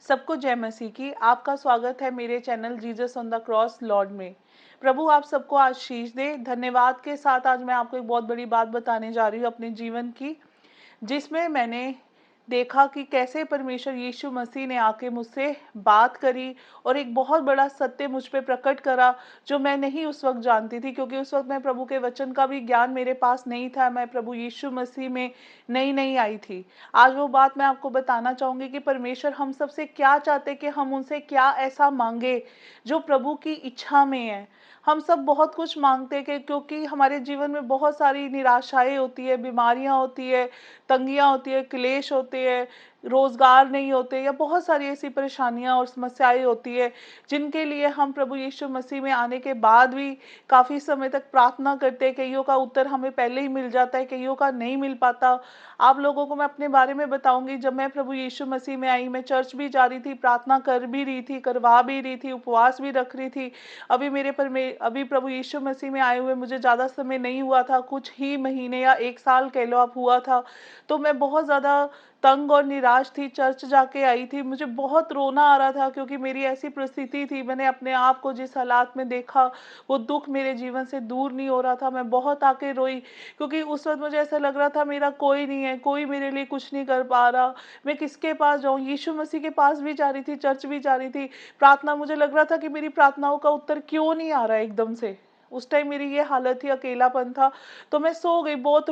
सबको जय मसीह की। आपका स्वागत है मेरे channel Jesus on the cross Lord में। प्रभु आप सबको आशीष दे। धन्यवाद के साथ आज मैं आपको एक बहुत बड़ी बात बताने जा रही हूँ अपने जीवन की, जिसमें मैंने देखा कि कैसे परमेश्वर यीशु मसीह ने आके मुझसे बात करी और एक बहुत बड़ा सत्य मुझ पे प्रकट करा, जो मैं नहीं उस वक्त जानती थी, क्योंकि उस वक्त मैं प्रभु के वचन का भी ज्ञान मेरे पास नहीं था। मैं प्रभु यीशु मसीह में नई नई आई थी। आज वो बात मैं आपको बताना चाहूंगी कि परमेश्वर हम सबसे क्या चाहते कि हम उनसे क्या ऐसा मांगे जो प्रभु की इच्छा में है। हम सब बहुत कुछ मांगते हैं कि क्योंकि हमारे जीवन में बहुत सारी निराशाएं होती है, बीमारियां होती है, तंगियां होती है, क्लेश होते हैं, रोजगार नहीं होते, या बहुत सारी ऐसी परेशानियां और समस्याएं होती है जिनके लिए हम प्रभु यीशु मसीह में आने के बाद भी काफी समय तक प्रार्थना करते हैं। कईयों का उत्तर हमें पहले ही मिल जाता है, कईयों का नहीं मिल पाता। आप लोगों को मैं अपने बारे में बताऊंगी। जब मैं प्रभु यीशु मसीह में आई, मैं चर्च भी जा रही थी, प्रार्थना कर भी रही थी, करवा भी रही थी, उपवास भी रख रही थी। अभी प्रभु यीशु मसीह में आए हुए मुझे ज्यादा समय नहीं हुआ था, कुछ ही महीने या एक साल कह लो आप हुआ था। तो मैं बहुत ज्यादा तंग और निराश थी, चर्च जाके आई थी, मुझे बहुत रोना आ रहा था, क्योंकि मेरी ऐसी परिस्थिति थी। मैंने अपने आप को जिस हालात में देखा, वो दुख मेरे जीवन से दूर नहीं हो रहा था। मैं बहुत आके रोई, क्योंकि उस वक्त मुझे ऐसा लग रहा था मेरा कोई नहीं है, कोई मेरे लिए कुछ नहीं कर पा रहा। मैं किसके पास जाऊं? यीशु मसीह के पास भी जा रही थी, चर्च भी जा रही थी, प्रार्थना, मुझे लग रहा था कि मेरी प्रार्थनाओं का उत्तर क्यों नहीं आ रहा है एकदम से। उस टाइम मेरी ये हालत थी, अकेलापन था। तो मैं सो गई, बहुत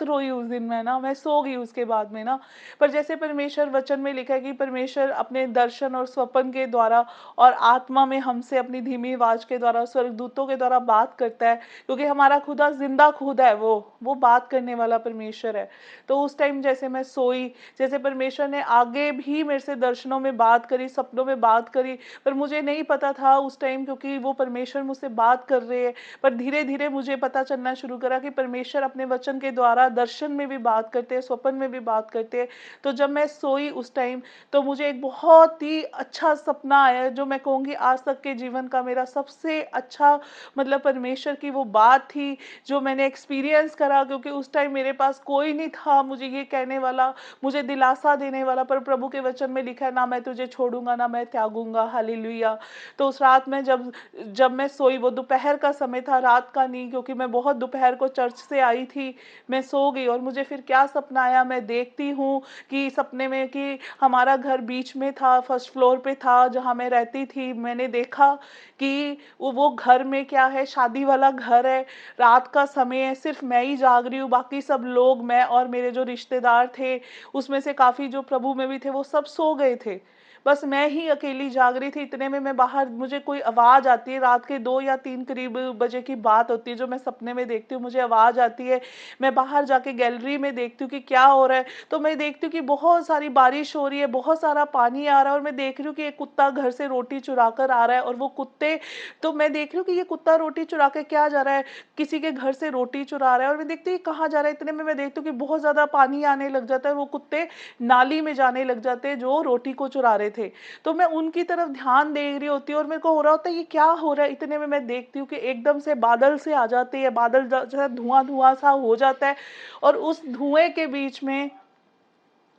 रोई उस दिन। मैं सो गई उसके बाद में ना। पर जैसे परमेश्वर वचन में लिखा है कि परमेश्वर अपने दर्शन और स्वप्न के द्वारा और आत्मा में हमसे अपनी धीमी आवाज के द्वारा, स्वर्गदूतों के द्वारा बात करता है, क्योंकि हमारा खुदा जिंदा खुदा है, वो बात करने वाला परमेश्वर है। तो उस टाइम जैसे मैं सोई, जैसे परमेश्वर ने आगे भी मेरे से दर्शनों में बात करी, सपनों में बात करी, पर मुझे नहीं पता था उस टाइम, क्योंकि वो परमेश्वर मुझसे बात कर रहे हैं। पर धीरे धीरे मुझे पता चलना शुरू करा कि परमेश्वर अपने वचन के द्वारा दर्शन में भी बात करते हैं, स्वप्न में भी बात करते हैं। तो जब मैं सोई उस टाइम, तो मुझे एक बहुत ही अच्छा सपना आया, जो मैं कहूँगी आज तक के जीवन का मेरा सबसे अच्छा, मतलब परमेश्वर की वो बात थी जो मैंने एक्सपीरियंस करा। क्योंकि उस टाइम मेरे पास कोई नहीं था मुझे ये कहने वाला, मुझे दिलासा देने वाला, पर प्रभु के वचन में लिखा है, ना मैं तुझे छोड़ूंगा ना मैं त्यागूंगा। हालेलुया। तो उस रात में जब जब मैं सोई, वो दोपहर का समय था, रात का नहीं, क्योंकि मैं बहुत दोपहर को चर्च से आई थी। मैं सो गई और मुझे फिर क्या सपना आया, मैं देखती हूँ कि सपने में कि हमारा घर बीच में था, फर्स्ट फ्लोर पे था जहाँ मैं रहती थी। मैंने देखा कि वो घर में क्या है, शादी वाला घर है, रात का समय है, सिर्फ मैं ही जाग रही हूँ, बाकी सब लोग, मैं और मेरे जो रिश्तेदार थे, उसमें से काफी जो प्रभु में भी थे, वो सब सो गए थे। बस मैं ही अकेली जाग रही थी। इतने में मैं बाहर, मुझे कोई आवाज आती है, रात के 2 या 3 करीब बजे की बात होती है, जो मैं सपने में देखती हूँ, मुझे आवाज आती है। मैं बाहर जाके गैलरी में देखती हूँ कि क्या हो रहा है। तो मैं देखती हूँ कि बहुत सारी बारिश हो रही है, बहुत सारा पानी आ रहा है, और मैं देख रही हूँ कि एक कुत्ता घर से रोटी चुरा कर आ रहा है। और वो कुत्ते, तो मैं देख रही हूँ कि ये कुत्ता रोटी चुरा के क्या जा रहा है, किसी के घर से रोटी चुरा रहा है। और मैं देखती हूँ कहाँ जा रहा है। इतने में मैं देखती हूँ कि बहुत ज्यादा पानी आने लग जाता है, वो कुत्ते नाली में जाने लग जाते हैं जो रोटी को चुरा रहे थे। तो मैं उनकी तरफ ध्यान दे रही होती हूँ, और मेरे को हो रहा होता है ये क्या हो रहा है। इतने में मैं देखती हूँ कि एकदम से बादल से आ जाते हैं, बादल जो है धुआं धुआं सा हो जाता है। और उस धुएं के बीच में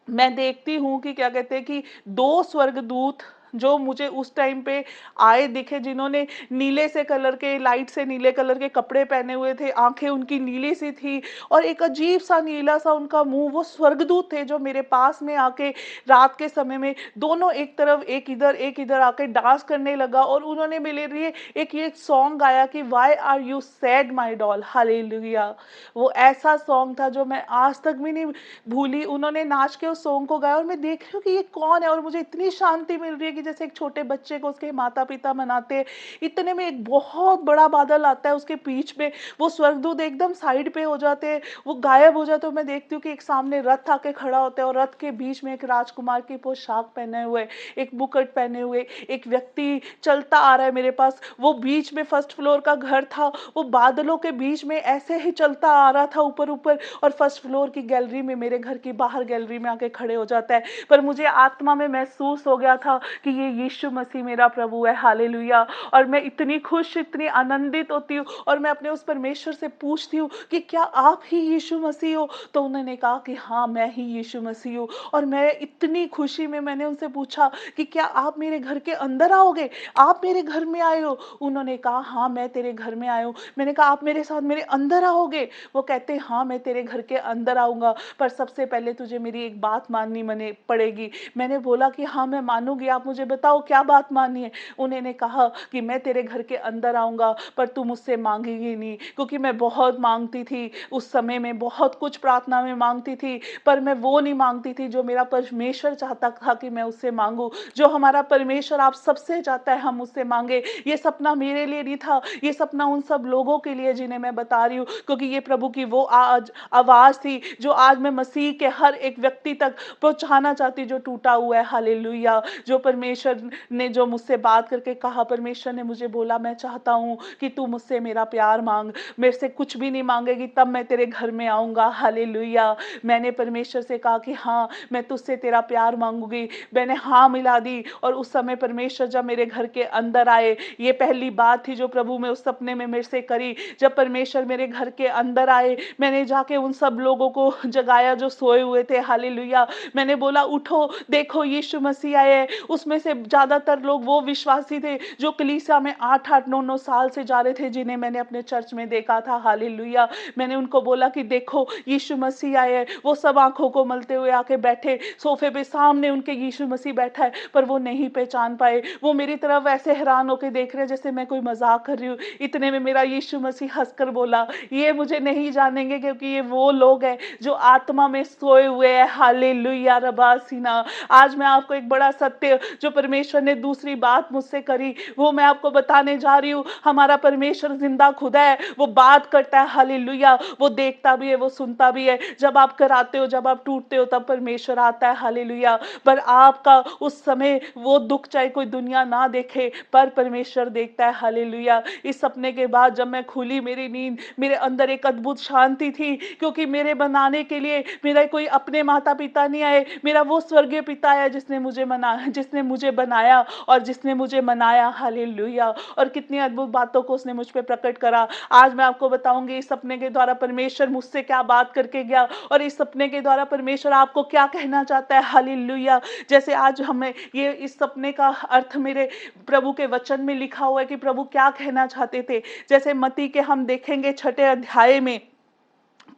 मैं देखती हूँ कि क्या कहते हैं कि दो स्वर्गदूत जो मुझे उस टाइम पे आए दिखे, जिन्होंने नीले से कलर के, लाइट से नीले कलर के कपड़े पहने हुए थे, आंखें उनकी नीली सी थी, और एक अजीब सा नीला सा उनका मुंह। वो स्वर्गदूत थे जो मेरे पास में आके रात के समय में, दोनों एक तरफ, एक इधर आके डांस करने लगा। और उन्होंने मेरे लिए एक ये सॉन्ग गाया कि why are you sad my doll. Hallelujah. वो ऐसा सॉन्ग था जो मैं आज तक भी नहीं भूली। उन्होंने नाच के उस सॉन्ग को गाया, और मैं देख रही हूँ कि ये कौन है, और मुझे इतनी शांति मिल रही है कि जैसे एक छोटे बच्चे को उसके माता पिता मनाते हैं। इतने में एक बहुत बड़ा बादल आता है उसके बीच में, वो स्वर्गदूत एकदम साइड पे हो जाते हैं, वो गायब हो जाते हैं। मैं देखती हूँ कि एक सामने रथ आके खड़ा होता है, और रथ के बीच में एक राजकुमार की पोशाक पहने हुए, एक मुकुट पहने हुए एक व्यक्ति चलता आ रहा है मेरे पास। वो बीच में फर्स्ट फ्लोर का घर था, वो बादलों के बीच में ऐसे ही चलता आ रहा था ऊपर ऊपर, और फर्स्ट फ्लोर की गैलरी में, मेरे घर की बाहर गैलरी में आके खड़े हो जाता है। पर मुझे आत्मा में महसूस हो गया था कि कि ये यीशु मसीह मेरा प्रभु है, हालेलुया। और मैं इतनी खुश, इतनी आनंदित होती हूँ और मैं अपने उस परमेश्वर से पूछती हूँ कि क्या आप ही यीशु मसीह हो? तो उन्होंने कहा कि हाँ, मैं ही यीशु मसीह हूँ। और मैं इतनी खुशी में मैंने उनसे पूछा कि क्या आप मेरे घर के अंदर आओगे? आप मेरे घर में आए हो? उन्होंने कहा हाँ, मैं तेरे घर में आया हूँ। मैंने कहा आप मेरे साथ मेरे अंदर आओगे? वो कहते हाँ, मैं तेरे घर के अंदर आऊँगा, पर सबसे पहले तुझे मेरी एक बात माननी मने पड़ेगी। मैंने बोला कि हाँ, मैं मानूँगी, आप मुझे बताओ क्या बात माननी है? उन्होंने कहा कि मैं तेरे घर के अंदर आऊँगा, पर तू मुझसे माँगेगी नहीं, क्योंकि मैं बहुत माँगती थी, उस समय में बहुत कुछ प्रार्थना में माँगती थी, पर मैं वो नहीं माँगती थी जो मेरा परमेश्वर चाहता था कि मैं उससे माँगूँ। जो हमारा परमेश्वर आप सबसे चाहता है हम उससे माँगे। ये सपना मेरे लिए नहीं था, ये सपना उन सब लोगों के लिए जिन्हें मैं बता रही हूँ, क्योंकि ये प्रभु की वो आज आवाज़ थी जो आज मैं मसीह के हर एक व्यक्ति तक पहुँचाना चाहती, जो टूटा हुआ है, हालेलुया। जो परमेश्वर ने जो मुझसे बात करके कहा, परमेश्वर ने मुझे बोला मैं चाहता हूँ कि तू मुझसे मेरा प्यार मांग, मेरे से कुछ भी नहीं मांगेगी तब मैं तेरे घर में आऊँगा, हालेलुया। मैंने परमेश्वर से कहा कि हाँ, मैं तुझसे तेरा प्यार मांगूंगी। मैंने हाँ मिला दी और उस समय परमेश्वर जब मेरे घर के अंदर आए, ये पहली बात थी जो प्रभु में उस सपने में मेरे से करी। जब परमेश्वर मेरे घर के अंदर आए, मैंने जाके उन सब लोगों को जगाया जो सोए हुए थे, हालेलुया। मैंने बोला उठो, देखो यीशु मसीह आए हैं। उसमें से ज्यादातर लोग वो विश्वासी थे जो कलीसिया में 8-8 9-9 साल से जा रहे थे, जिन्हें मैंने अपने चर्च में देखा था, हालेलुया। मैंने उनको बोला कि देखो यीशु मसीह आए हैं। वो सब आंखों को मलते हुए आके बैठे सोफे पे, सामने उनके यीशु मसीह बैठा है, पर वो नहीं पहचान पाए। वो मेरी तरफ ऐसे हैरान होकर देख रहे हैं जैसे मैं कोई मजाक कर रही हूँ। इतने में मेरा यीशु मसीह हंसकर बोला, ये मुझे नहीं जानेंगे क्योंकि ये वो लोग हैं जो आत्मा में सोए हुए हैं, हालेलुया रबासीना। आज मैं आपको एक बड़ा सत्य जो परमेश्वर ने दूसरी बात मुझसे करी, वो मैं आपको बताने जा रही हूँ। हमारा परमेश्वर जिंदा खुदा है, वो बात करता है, हालेलुया। वो देखता भी है, वो सुनता भी है। जब आप कराते हो, जब आप टूटते हो, तब परमेश्वर आता है, हालेलुया। पर आपका उस समय वो दुख चाहे कोई दुनिया ना देखे, पर परमेश्वर देखता है, हालेलुया। इस सपने के बाद जब मैं खुली मेरी नींद, मेरे अंदर एक अद्भुत शांति थी, क्योंकि मेरे बनाने के लिए मेरा कोई अपने माता पिता नहीं आए, मेरा वो स्वर्गीय पिता है जिसने मुझे बनाया और जिसने मुझे मनाया, हालेलुया। और कितनी अद्भुत बातों को उसने मुझ पे प्रकट करा। आज मैं आपको बताऊंगी इस सपने के द्वारा परमेश्वर मुझसे क्या बात करके गया और इस सपने के द्वारा परमेश्वर आपको क्या कहना चाहता है, हालेलुया। जैसे आज हमें ये इस सपने का अर्थ मेरे प्रभु के वचन में लिखा हुआ है कि प्रभु क्या कहना चाहते थे। जैसे मत्ती के हम देखेंगे 6 अध्याय में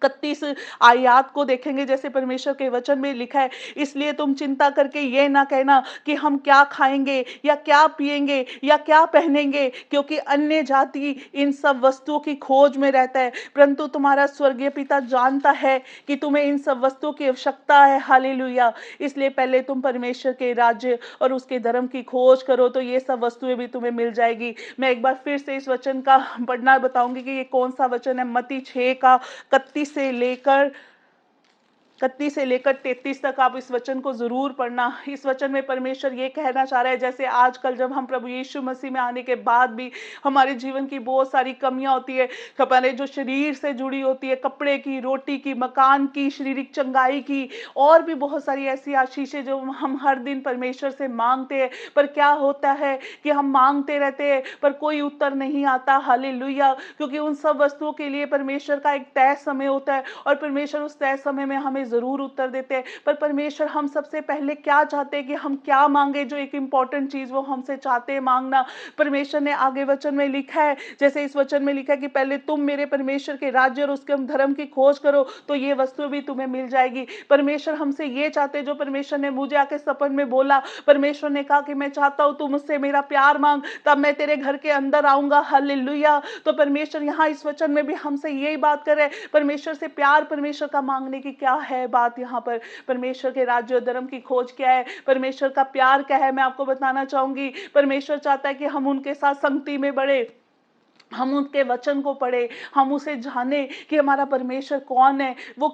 31 आयत को देखेंगे, जैसे परमेश्वर के वचन में लिखा है, इसलिए तुम चिंता करके ये ना कहना कि हम क्या खाएंगे या क्या पिएंगे या क्या पहनेंगे, क्योंकि अन्य जाति इन सब वस्तुओं की खोज में रहता है, परंतु तुम्हारा स्वर्गीय पिता जानता है कि तुम्हें इन सब वस्तुओं की आवश्यकता है, हालेलुया। इसलिए पहले तुम परमेश्वर के राज्य और उसके धर्म की खोज करो, तो ये सब वस्तुएं भी तुम्हें मिल जाएगी। मैं एक बार फिर से इस वचन का पढ़ना बताऊंगी कि ये कौन सा वचन है। मत्ती 6 का 31 से लेकर 33 तक आप इस वचन को जरूर पढ़ना। इस वचन में परमेश्वर ये कहना चाह रहा है, जैसे आजकल जब हम प्रभु यीशु मसीह में आने के बाद भी हमारे जीवन की बहुत सारी कमियां होती है, हमारे जो शरीर से जुड़ी होती है, कपड़े की, रोटी की, मकान की, शारीरिक चंगाई की, और भी बहुत सारी ऐसी आशीषें जो हम हर दिन परमेश्वर से मांगते हैं। पर क्या होता है कि हम मांगते रहते हैं पर कोई उत्तर नहीं आता, हालेलुया। क्योंकि उन सब वस्तुओं के लिए परमेश्वर का एक तय समय होता है और परमेश्वर उस तय समय में हमें जरूर उत्तर देते हैं। पर परमेश्वर हम सबसे पहले क्या चाहते हैं कि हम क्या मांगे, जो एक इंपॉर्टेंट चीज वो हमसे चाहते हैं मांगना। परमेश्वर ने आगे वचन में लिखा है, जैसे इस वचन में लिखा है कि पहले तुम मेरे परमेश्वर के राज्य और उसके धर्म की खोज करो, तो ये वस्तु भी तुम्हें मिल जाएगी। परमेश्वर हमसे ये चाहते हैं, जो परमेश्वर ने मुझे आके सपन में बोला, परमेश्वर ने कहा कि मैं चाहता हूं तू मुझसे मेरा प्यार मांग, तब मैं तेरे घर के अंदर आऊंगा, हालेलुया। तो परमेश्वर यहाँ इस वचन में भी हमसे यही बात कर रहे हैं। परमेश्वर से प्यार, परमेश्वर का मांगने की क्या है बात यहाँ पर। परमेश्वर के राज्य और धर्म की खोज क्या है, परमेश्वर का प्यार क्या है, मैं आपको बताना चाहूंगी। परमेश्वर चाहता है कि हम उनके साथ संगति में बढ़े। हम उनके वचन को पढ़े, हम उसे जाने कि हमारा परमेश्वर कौन है, वो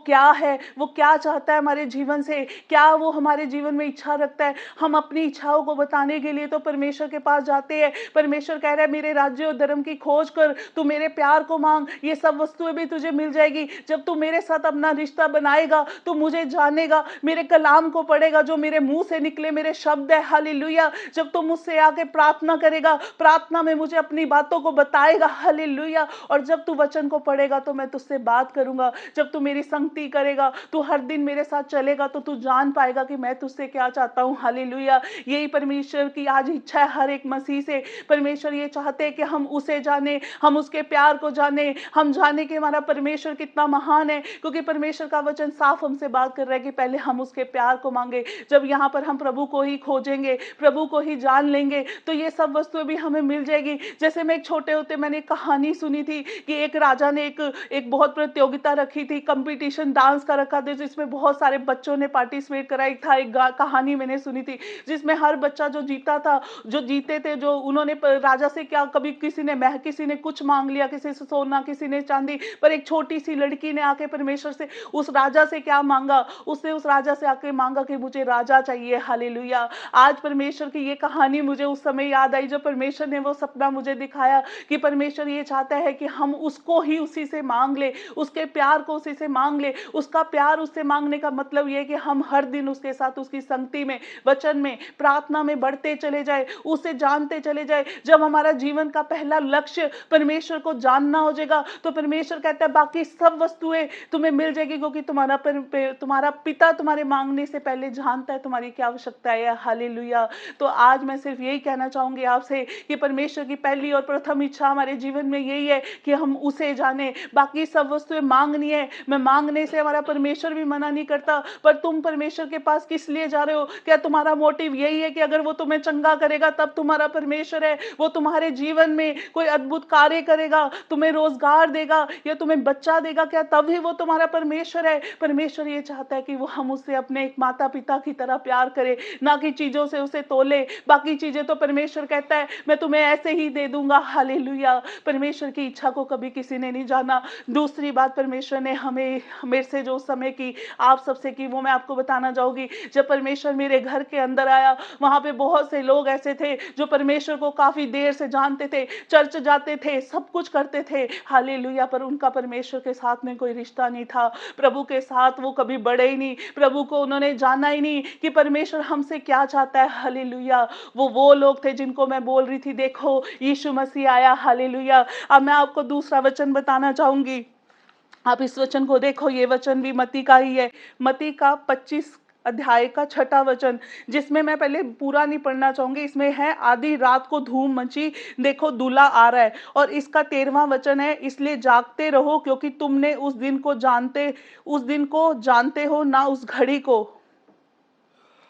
क्या चाहता है हमारे जीवन से, क्या वो हमारे जीवन में इच्छा रखता है। हम अपनी इच्छाओं को बताने के लिए तो परमेश्वर के पास जाते हैं। परमेश्वर कह रहा है मेरे राज्य और धर्म की खोज कर, तू मेरे प्यार को मांग, ये सब वस्तुएं भी तुझे मिल जाएगी। जब तू मेरे साथ अपना रिश्ता बनाएगा, तू मुझे जानेगा, मेरे कलाम को पढ़ेगा, जो मेरे मुंह से निकले मेरे शब्द है, हालेलुया। जब तू मुझसे आके प्रार्थना करेगा, प्रार्थना में मुझे अपनी बातों को बताएगा, हालेलुया। और जब तू वचन को पढ़ेगा तो मैं तुझसे बात करूंगा। जब तू मेरी संगति करेगा, तू हर दिन मेरे साथ चलेगा, तो तू जान पाएगा कि मैं तुझसे क्या चाहता हूं, हालेलुया। यही परमेश्वर की आज इच्छा है हर एक मसीह से। परमेश्वर ये चाहते हैं कि हम उसे जाने, हम उसके प्यार को जाने, हम जाने कि हमारा परमेश्वर कितना महान है, क्योंकि परमेश्वर का वचन साफ हमसे बात कर रहा है कि पहले हम उसके प्यार को मांगे। जब यहाँ पर हम प्रभु को ही खोजेंगे, प्रभु को ही जान लेंगे, तो ये सब वस्तुएं भी हमें मिल जाएगी। जैसे मैं एक छोटे होते मैंने एक कहानी सुनी थी कि एक राजा ने एक बहुत प्रतियोगिता रखी थी, कंपटीशन डांस का रखा था, जिसमें बहुत सारे बच्चों ने पार्टिसिपेट करा। एक था एक कहानी मैंने सुनी थी जिसमें हर बच्चा जो जीता था, जो जीते थे, जो उन्होंने राजा से क्या, कभी किसी ने कुछ मांग लिया, किसी से सोना, किसी ने चांदी, पर एक छोटी सी लड़की ने आके परमेश्वर से, उस राजा से क्या मांगा, उसने उस राजा से आके मांगा कि मुझे राजा चाहिए, हालेलुया। आज परमेश्वर की ये कहानी मुझे उस समय याद आई जब परमेश्वर ने वो सपना मुझे दिखाया कि परमेश्वर ये चाहता है कि हम उसको ही उसी से मांग ले, उसके प्यार को उसी से मांग ले। उसका प्यार उससे मांगने का मतलब ये है कि हम हर दिन उसके साथ उसकी संगति में, वचन में, प्रार्थना में बढ़ते चले जाए, उसे जानते चले जाए। जब हमारा जीवन का पहला लक्ष्य परमेश्वर को जानना हो जाएगा, तो परमेश्वर कहता है बाकी सब वस्तुएं तुम्हें मिल जाएगी, क्योंकि तुम्हारा पिता तुम्हारे मांगने से पहले जानता है तुम्हारी क्या आवश्यकता है, हालेलुया। तो आज मैं सिर्फ यही कहना चाहूंगी आपसे कि परमेश्वर की पहली और प्रथम इच्छा हमारे जीवन में यही है कि हम उसे जाने। बाकी सब वस्तुएं मांगनी है, मैं मांगने से हमारा परमेश्वर भी मना नहीं करता, पर तुम परमेश्वर के पास किस लिए जा रहे हो? क्या तुम्हारा मोटिव यही है कि अगर वो तुम्हें चंगा करेगा तब तुम्हारा परमेश्वर है, वो तुम्हारे जीवन में कोई अद्भुत कार्य करेगा, तुम्हें रोजगार देगा या तुम्हें बच्चा देगा, क्या तब ही वो तुम्हारा परमेश्वर है? परमेश्वर ये चाहता है कि वो हम उससे अपने एक माता पिता की तरह प्यार करें, ना कि चीजों से उसे तोले। बाकी चीजें तो परमेश्वर कहता है मैं तुम्हें ऐसे ही दे दूंगा, हालेलुया। परमेश्वर की इच्छा को कभी किसी ने नहीं जाना। दूसरी बात परमेश्वर ने हमें मेरे से जो समय की, आप सबसे की, वो मैं आपको बताना चाहूंगी। जब परमेश्वर मेरे घर के अंदर आया, वहां पे बहुत से लोग ऐसे थे जो परमेश्वर को काफी देर से जानते थे, चर्च जाते थे, सब कुछ करते थे, हालेलुया, पर उनका परमेश्वर के साथ में कोई रिश्ता नहीं था। प्रभु के साथ वो कभी बढ़े ही नहीं, प्रभु को उन्होंने जाना ही नहीं कि परमेश्वर हमसे क्या चाहता है, हालेलुया। वो लोग थे जिनको मैं बोल रही थी, देखो यीशु मसीह आया, हालेलुया। अब मैं आपको दूसरा वचन बताना चाहूंगी। आप इस वचन को देखो, ये वचन भी मत्ती का ही है, मत्ती का 25 अध्याय का 6वां वचन, जिसमें मैं पहले पूरा नहीं पढ़ना चाहूंगी। इसमें है आधी रात को धूम मची, देखो दूल्हा आ रहा है। और इसका 13वां वचन है, इसलिए जागते रहो क्योंकि तुमने उस दिन को जानते हो ना उस घड़ी को।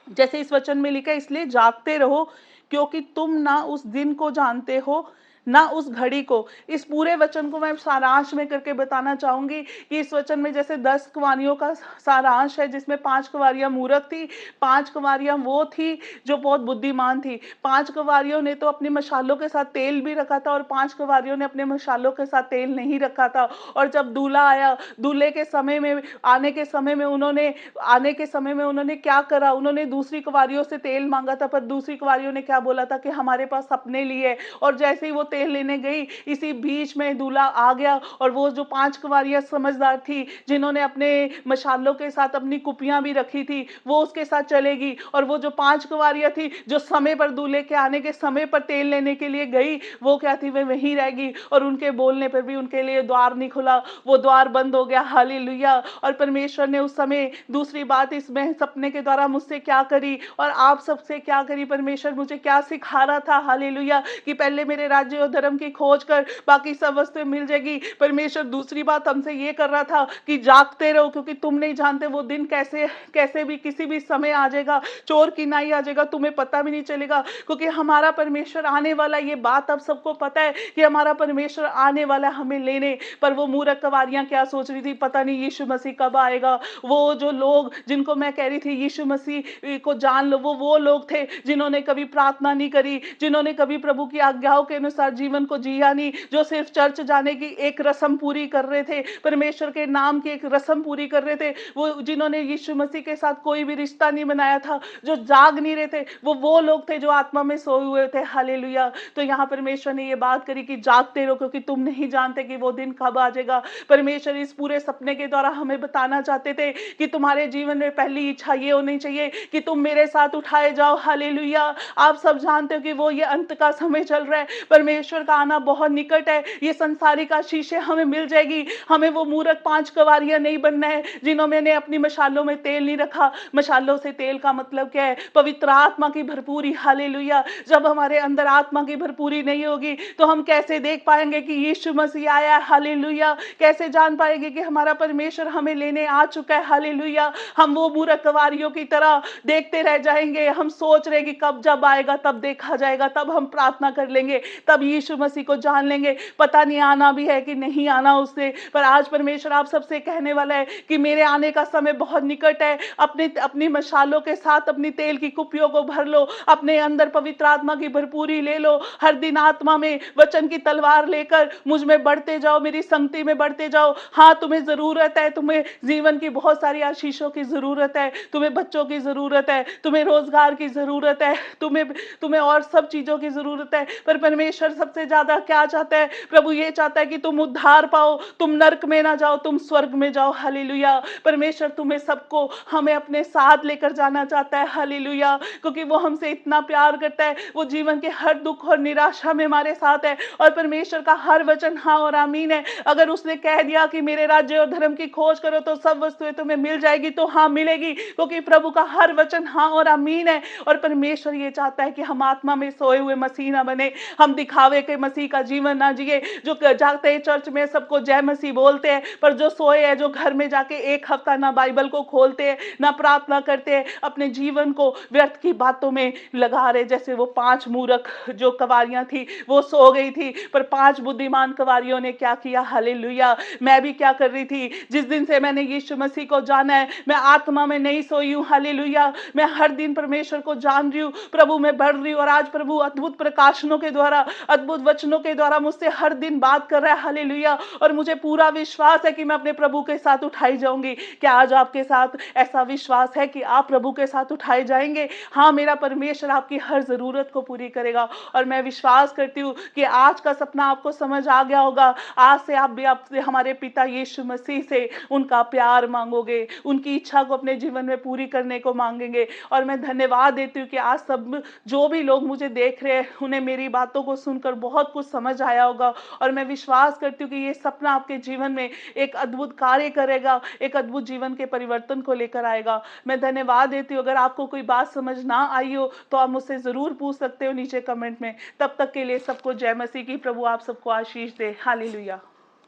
जैसे इस वचन में लिखा है, इसलिए जागते रहो क्योंकि तुम ना उस दिन को जानते हो ना उस घड़ी को। इस पूरे वचन को मैं सारांश में करके बताना चाहूंगी कि इस वचन में जैसे 10 कुंवारियों का सारांश है, जिसमें 5 कुंवारियां मूर्ख थी, 5 कुंवारियां वो थी जो बहुत बुद्धिमान थी। 5 कुंवारियों ने तो अपनी मशालों के साथ तेल भी रखा था और 5 कुंवारियों ने अपने मशालों के साथ तेल नहीं रखा था। और जब दूल्हा आया, दूल्हे के समय में आने के समय में उन्होंने क्या करा, उन्होंने दूसरी कुंवारियों से तेल मांगा था, पर दूसरी कुंवारियों ने क्या बोला था कि हमारे पास अपने लिए। और जैसे ही वो तेल लेने गई, इसी बीच में दूल्हा आ गया। और वो जो 5 कुंवारियां समझदार थी, जिन्होंने अपने मशालों के साथ अपनी कुपियां भी रखी थी, वो उसके साथ चलेगी। और वो जो 5 कुंवारियां थी जो समय पर, दूल्हे के आने के समय पर तेल लेने के लिए गई, वो क्या थी, वे वहीं रहेगी। और उनके बोलने पर भी उनके लिए द्वार नहीं खुला, वो द्वार बंद हो गया, हालेलुया। और परमेश्वर ने उस समय दूसरी बात इसमें सपने के द्वारा मुझसे क्या करी और आप सबसे क्या करी, परमेश्वर मुझे क्या सिखा रहा था, हालेलुया, कि पहले मेरे राज्य और धर्म की खोज कर, बाकी सब वस्तुएं मिल जाएगी। परमेश्वर दूसरी बात हमसे ये कर रहा था कि जागते रहो क्योंकि तुम नहीं जानते वो दिन कैसे कैसे भी किसी भी समय आ जाएगा, चोर की नाई आ जाएगा, तुम्हें पता भी नहीं चलेगा। क्योंकि हमारा परमेश्वर आने वाला, ये बात अब सबको पता है कि हमारा परमेश्वर आने वाला हमें लेने। पर वो मूर्ख कुंवारियां क्या सोच रही थी, पता नहीं यीशु मसीह कब आएगा। वो जो लोग जिनको मैं कह रही थी यीशु मसीह को जान लो, वो लोग थे जिन्होंने कभी प्रार्थना नहीं करी, जिन्होंने कभी प्रभु की आज्ञाओं के अनुसार अनुसार जीवन को जिया नहीं, जो सिर्फ चर्च जाने की एक रस्म पूरी कर रहे थे, परमेश्वर के नाम की एक रस्म पूरी कर रहे थे, वो जिन्होंने यीशु मसीह के साथ कोई भी रिश्ता नहीं बनाया था, जो जाग नहीं रहे थे, वो लोग थे जो आत्मा में सोए हुए थे। हालेलुया। तो यहाँ परमेश्वर ने ये बात करी कि जागते रहो, क्योंकि तुम नहीं जानते कि वो दिन कब आ जाएगा। परमेश्वर इस पूरे सपने के द्वारा हमें बताना चाहते थे कि तुम्हारे जीवन में पहली इच्छा ये होनी चाहिए कि तुम मेरे साथ उठाए जाओ। हालेलुया। आप सब जानते हो कि वो ये अंत का समय चल रहा है, परमेश्वर का आना बहुत निकट है। ये संसारिक आशीषें हमें मिल जाएगी, हमें वो मूर्ख 5 कवारियां नहीं बनना है जिन्होंने अपनी मशालों में तेल नहीं रखा। मशालों से तेल का मतलब क्या है? पवित्र आत्मा की भरपूरी। हालेलुया। जब हमारे अंदर आत्मा की भरपूरी नहीं होगी तो हम कैसे देख पाएंगे कि यीशु मसीह आया है? हालेलुया। कैसे जान पाएंगे कि हमारा परमेश्वर हमें लेने आ चुका है? हालेलुया। हम वो मूर्ख कवारियों की तरह देखते रह जाएंगे, हम सोच रहे कि कब जब आएगा तब देखा जाएगा, तब हम प्रार्थना कर लेंगे, तब यीशु मसीह को जान लेंगे। पता नहीं आना भी है कि नहीं आना उससे, पर आज परमेश्वर आप सबसे कहने वाला है कि मेरे आने का समय बहुत निकट है। अपनी मशालों के साथ अपनी तेल की कुपियों को भर लो, अपने अंदर पवित्र आत्मा की भरपूरी ले लो। हर दिन आत्मा में वचन की तलवार लेकर मुझ में बढ़ते जाओ, मेरी संगति में बढ़ते जाओ। हाँ, तुम्हें जरूरत है, तुम्हें जीवन की बहुत सारी आशीषों की जरूरत है, तुम्हें बच्चों की जरूरत है, तुम्हें रोजगार की जरूरत है, तुम्हें और सब चीजों की जरूरत है। पर परमेश्वर सबसे ज्यादा क्या चाहता है? प्रभु ये चाहता है कि तुम उद्धार पाओ, तुम नरक में ना जाओ, तुम स्वर्ग में जाओ। हालेलुया। परमेश्वर तुम्हें सबको हमें अपने साथ लेकर जाना चाहता है। हालेलुया। क्योंकि वो हमसे इतना प्यार करता है, वो जीवन के हर दुख और निराशा में हमारे साथ है, और परमेश्वर का हर वचन हाँ और आमीन है। अगर उसने कह दिया कि मेरे राज्य और धर्म की खोज करो तो सब वस्तुएं तुम्हें मिल जाएगी, तो हाँ मिलेगी, क्योंकि प्रभु का हर वचन हाँ और आमीन है। और परमेश्वर ये चाहता है कि हम आत्मा में सोए हुए मसीह ना बने, हम दिखावे के मसीह का जीवन ना जिए, जो जागते हैं चर्च में सबको जय मसीह बोलते हैं, पर जो सोए हैं, जो घर में जाके एक हफ्ता ना बाइबल को खोलते हैं, ना प्रार्थना करते हैं, अपने जीवन को व्यर्थ की बातों में लगा रहे। जैसे वो 5 मूर्ख जो कवारियां थी वो सो गई थी, पर 5 बुद्धिमान कवारियों ने क्या किया? हालेलुया। मैं भी क्या कर रही थी? जिस दिन से मैंने यीशु मसीह को जाना है, मैं आत्मा में नहीं सोई हूं। हालेलुया। मैं हर दिन परमेश्वर को जान रही हूं, प्रभु में बढ़ रही हूं, और आज प्रभु अद्भुत प्रकाशनों के द्वारा, अद्भुत वचनों के द्वारा मुझसे हर दिन बात कर रहा है। हालेलुया। और मुझे पूरा विश्वास है कि मैं अपने प्रभु के साथ उठाई जाऊंगी। क्या आज आपके साथ ऐसा विश्वास है कि आप प्रभु के साथ उठाए जाएंगे? हाँ, मेरा परमेश्वर आपकी हर जरूरत को पूरी करेगा। और मैं विश्वास करती हूँ कि आज का सपना आपको समझ आ गया होगा। आज से आप भी आपसे हमारे पिता यीशु मसीह से उनका प्यार मांगोगे, उनकी इच्छा को अपने जीवन में पूरी करने को मांगेंगे। और मैं धन्यवाद देती हूँ कि आज सब जो भी लोग मुझे देख रहे हैं, उन्हें मेरी बातों को सुनकर बहुत कुछ समझ आया होगा। और मैं विश्वास करती हूँ कि ये सपना आपके जीवन में एक अद्भुत कार्य करेगा, एक अद्भुत जीवन के परिवर्तन को लेकर आएगा। मैं धन्यवाद देती हूँ। अगर आपको कोई बात समझ ना आई हो तो आप मुझसे जरूर पूछ सकते हो नीचे कमेंट में। तब तक के लिए सबको जय मसीह की। प्रभु आप सबको आशीष दे। हालेलुया।